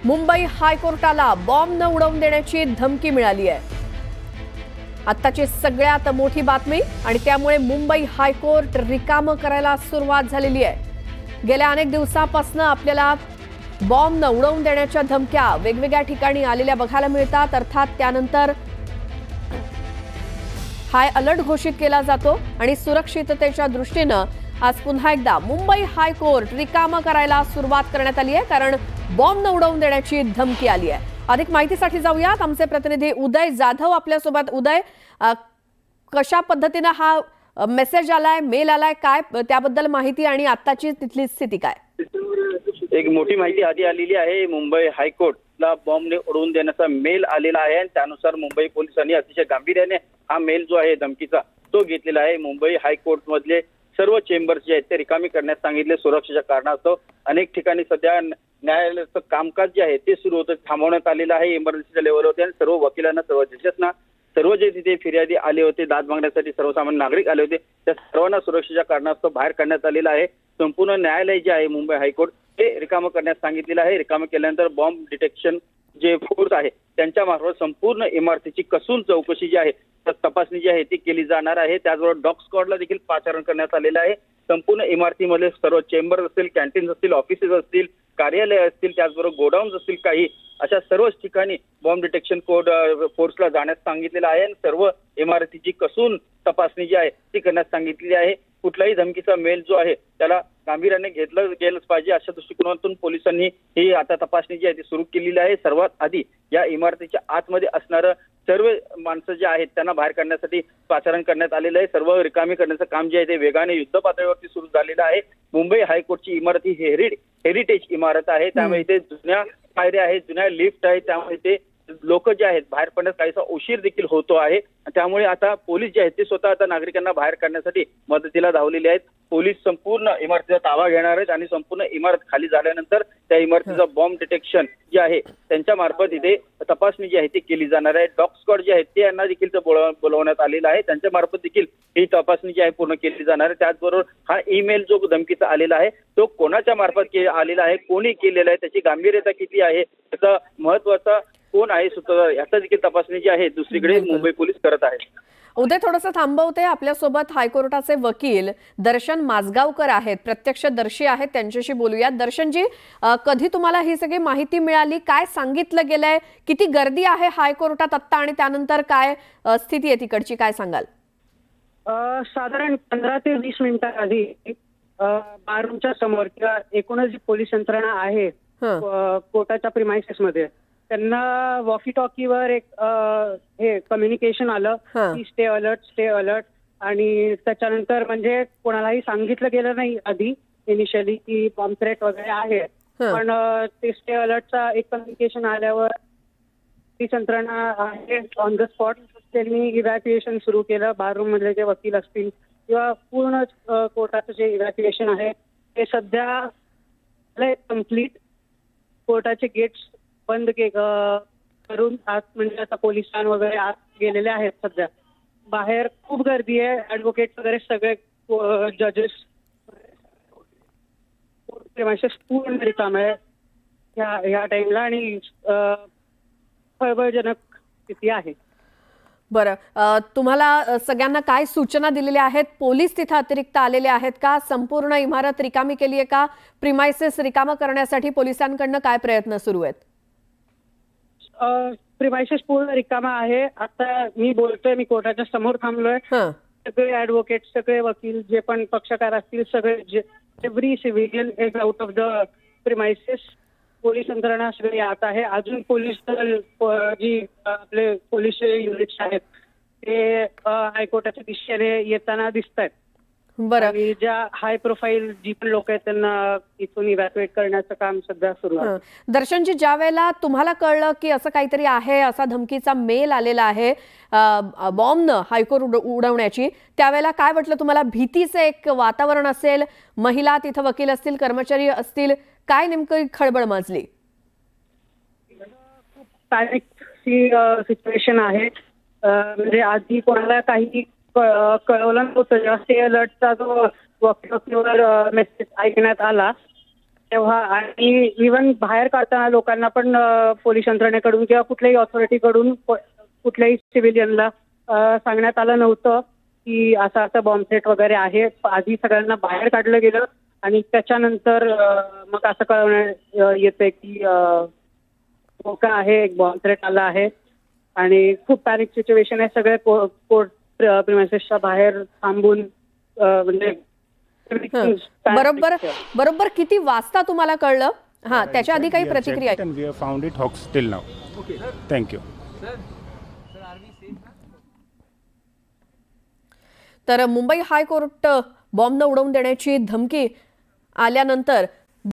Mumbai हायकोर्टाला bomb न उडवून देण्याची धमकी मिळाली आहे। आत्ताची सगळ्यात मोठी बातमी आणि त्यामुळे मुंबई हायकोर्ट रिकामं करायला सुरुवात झालेली आहे। गेल्या अनेक दिवसांपासून आपल्याला बॉम्ब न उडवून देण्याच्या धमक्या वेगवेगळ्या ठिकाणी आलेल्या बघायला मिळतात। अर्थात त्यानंतर हाय अलर्ट घोषित केला जातो आणि सुरक्षिततेच्या दृष्टीने आज पुन्हा एकदा मुंबई हायकोर्ट रिकामं करायला सुरुवात करण्यात आली आहे, कारण बॉम्ब न उडवून देण्याची धमकी आली आहे। अधिक माहितीसाठी जाऊयात, आमचे प्रतिनिधी उदय जाधव आपल्या सोबत। उदय, कशा पद्धतीने हा मेसेज आलाय, मेल आलाय, काय त्याबद्दल माहिती आणि आताची तिथली स्थिती काय? एक मोठी माहिती आधी आलेली आहे। मुंबई हायकोर्टला बॉम्बने उडवून देण्याचा मेल आलेला आहे आणि त्यानुसार मुंबई पोलिसांनी अतिशय गांभीर्याने हा मेल जो आहे धमकीचा तो घेतलेला आहे। मुंबई हायकोर्ट मधले सर्व चेंबर्स जे आहेत ते रिकामी करण्यास सांगितले सुरक्षेच्या कारणास्तव। अनेक ठिकाणी सध्या न्यायालयाचं कामकाज जे आहे ते सुरू होतं, थांबवण्यात आलेलं आहे इमर्जन्सीच्या लेवलवरती आणि सर्व वकिलांना, सर्व जजेसना, सर्व जे तिथे फिर्यादी आले होते, दाद मागण्यासाठी सर्वसामान्य नागरिक आले होते, त्या सर्वांना सुरक्षेच्या कारणास्तव बाहेर काढण्यात आलेलं आहे। संपूर्ण न्यायालय जे आहे मुंबई हायकोर्ट हे रिकामं करण्यास सांगितलेलं आहे। रिकामं केल्यानंतर बॉम्ब डिटेक्शन जे फोर्स आहे त्यांच्या मार्फत संपूर्ण इमारतीची कसून चौकशी जी आहे, तपासणी जी आहे ती केली जाणार आहे। त्याचबरोबर डॉग स्क्वॉडला देखील पाचारण करण्यात आलेलं आहे। संपूर्ण इमारतीमध्ये सर्व चेंबर असतील, कॅन्टीन्स असतील, ऑफिसेस असतील, कार्यालय असतील, त्याचबरोबर गोडाऊन्स असतील, काही अशा सर्वच ठिकाणी बॉम्ब डिटेक्शन कोड फोर्सला जाण्यास सांगितलेलं आहे आणि सर्व इमारतीची कसून तपासणी जी आहे ती करण्यास सांगितलेली आहे। कुठलाही धमकीचा मेल जो आहे त्याला गांभीर्याने घेतलं गेलंच पाहिजे, अशा दृष्टिकोनातून पोलिसांनी ही आता तपासणी जी आहे ती सुरू केलेली आहे। सर्वात आधी या इमारतीच्या आतमध्ये असणारं सर्व माणसं जे आहेत त्यांना बाहेर काढण्यासाठी पाचारण करण्यात आलेलं आहे। सर्व रिकामी करण्याचं काम जे आहे ते वेगाने युद्ध पातळीवरती सुरू झालेलं आहे। मुंबई हायकोर्टची इमारत ही हेरिटेज इमारत आहे, त्यामुळे इथे जुन्या पायऱ्या आहेत, जुन्या लिफ्ट आहेत, त्यामुळे इथे लोक जे आहेत बाहेर पडण्यास काहीसा उशीर देखील होतो आहे। त्यामुळे आता पोलीस जे आहेत ते स्वतः आता नागरिकांना बाहेर काढण्यासाठी मदतीला धावलेले आहेत। पोलीस संपूर्ण इमारतीचा ताबा घेणार आहेत आणि संपूर्ण इमारत खाली झाल्यानंतर त्या इमारतीचा बॉम्ब डिटेक्शन जे आहे त्यांच्या मार्फत इथे तपासणी जी आहे ती केली जाणार आहे। डॉग स्क्वॉड जे आहेत ते यांना देखील बोलवण्यात आलेलं आहे, त्यांच्या मार्फत देखील ही तपासणी जी आहे पूर्ण केली जाणार आहे। त्याचबरोबर हा ईमेल जो धमकीचा आलेला आहे तो कोणाच्या मार्फत आलेला आहे, कोणी केलेला आहे, त्याची गांभीर्यता किती आहे, त्याचा महत्वाचा कोण आहे सूत्रधार, याचा देखील तपासणी जी आहे दुसरीकडे मुंबई पोलीस करत आहेत। उदय, थोडंसं थांबवते, आपल्यासोबत हायकोर्टाचे वकील दर्शन माजगावकर आहेत, प्रत्यक्षदर्शी आहेत, त्यांच्याशी बोलूयात। दर्शनजी, कधी तुम्हाला ही सगळी माहिती मिळाली, काय सांगितलं गेलंय, किती गर्दी आहे हायकोर्टात आत्ता आणि त्यानंतर काय स्थिती आहे तिकडची, काय सांगाल? साधारण 15 ते 20 मिनिटांआधी बारूमच्या समोर किंवा एकूणच जी पोलीस यंत्रणा आहे कोर्टाच्या प्रिमाइसेस मध्ये त्यांना वॉकी टॉकीवर एक हे कम्युनिकेशन आलं की स्टे अलर्ट, आणि त्याच्यानंतर म्हणजे कोणालाही सांगितलं गेलं नाही आधी इनिशियली की बॉम्ब थ्रेट वगैरे आहे, पण ते स्टे अलर्टचा एक कम्युनिकेशन आल्यावर ती यंत्रणा आहे ऑन द स्पॉट त्यांनी इव्हॅक्युएशन सुरू केलं। बारूम मधले जे वकील असतील किंवा पूर्ण कोर्टाचं जे इव्हॅक्युएशन आहे ते सध्या कम्प्लीट। कोर्टाचे गेट्स बंद करून आत म्हणजे आता पोलिसांना वगैरे आत गेलेले आहेत। सध्या बाहेर खूप गर्दी आहे, ऍडव्होकेट वगैरे सगळे जजेस पूर्ण रिकाम आहे ह्या टाइमला आणि खळबळजनक स्थिती आहे। बरं, तुम्हाला सगळ्यांना काय सूचना दिलेल्या आहेत? पोलीस तिथे अतिरिक्त आलेले आहेत का? संपूर्ण इमारत रिकामी केली आहे का? प्रिमाइसेस रिकामा करण्यासाठी पोलिसांकडनं काय प्रयत्न सुरू आहेत? प्रिमाइसेस पूर्ण रिकामा आहे। आता मी बोलतोय, मी कोर्टाच्या समोर थांबलोय, सगळे ऍडव्होकेट, सगळे वकील, जे पण पक्षकार असतील, सगळे every civilian is out of the premises. Police यंत्रणा सगळी आत आहे। अजून पोलीस दल जी आपले पोलीस युनिट्स आहेत ते हायकोर्टाच्या दिशेने येताना दिसत आहेत। बरं, आणि ज्या हाय प्रोफाईल जी पण लोक आहेत त्यांना इथून इव्हॅक्युएट करण्याचं काम सध्या सुरू आहे। दर्शनजी, ज्या वेळेला तुम्हाला कळलं की असं काहीतरी आहे, असा धमकीचा मेल आलेला आहे बॉम्बनं हायकोर्ट उडवण्याची, त्यावेळेला काय वाटलं तुम्हाला? भीतीचं एक वातावरण असेल, महिला तिथं वकील असतील, कर्मचारी असतील, काय नेमकं खळबळ माजली? खूप पॅनिक सिच्युएशन आहे, म्हणजे आधी कोणाला काही कळवलं नव्हतं। स्टे अलर्टचा जो वॉकी टॉकीवर मेसेज ऐकण्यात आला तेव्हा आणि इव्हन बाहेर काढताना लोकांना पण पोलीस यंत्रणेकडून किंवा कुठल्याही ऑथॉरिटीकडून कुठल्याही सिव्हिलियनला सांगण्यात आलं नव्हतं की असं असं बॉम्बथ्रेट वगैरे आहे. आधी सगळ्यांना बाहेर काढलं गेलं आणि त्याच्यानंतर मग असं कळवण्यात येते की धोका आहे, एक बॉम्बथ्रेट आला आहे आणि खूप पॅनिक सिच्युएशन आहे. सगळे कोर्ट प्रिमायसेसच्या बाहेर थांबून म्हणजे बरोबर किती वाजता तुम्हाला कळलं? हा, त्याच्या आधी काही प्रतिक्रिया? थँक्यू. तर मुंबई हायकोर्ट बॉम्ब उडवून देण्याची धमकी आल्यानंतर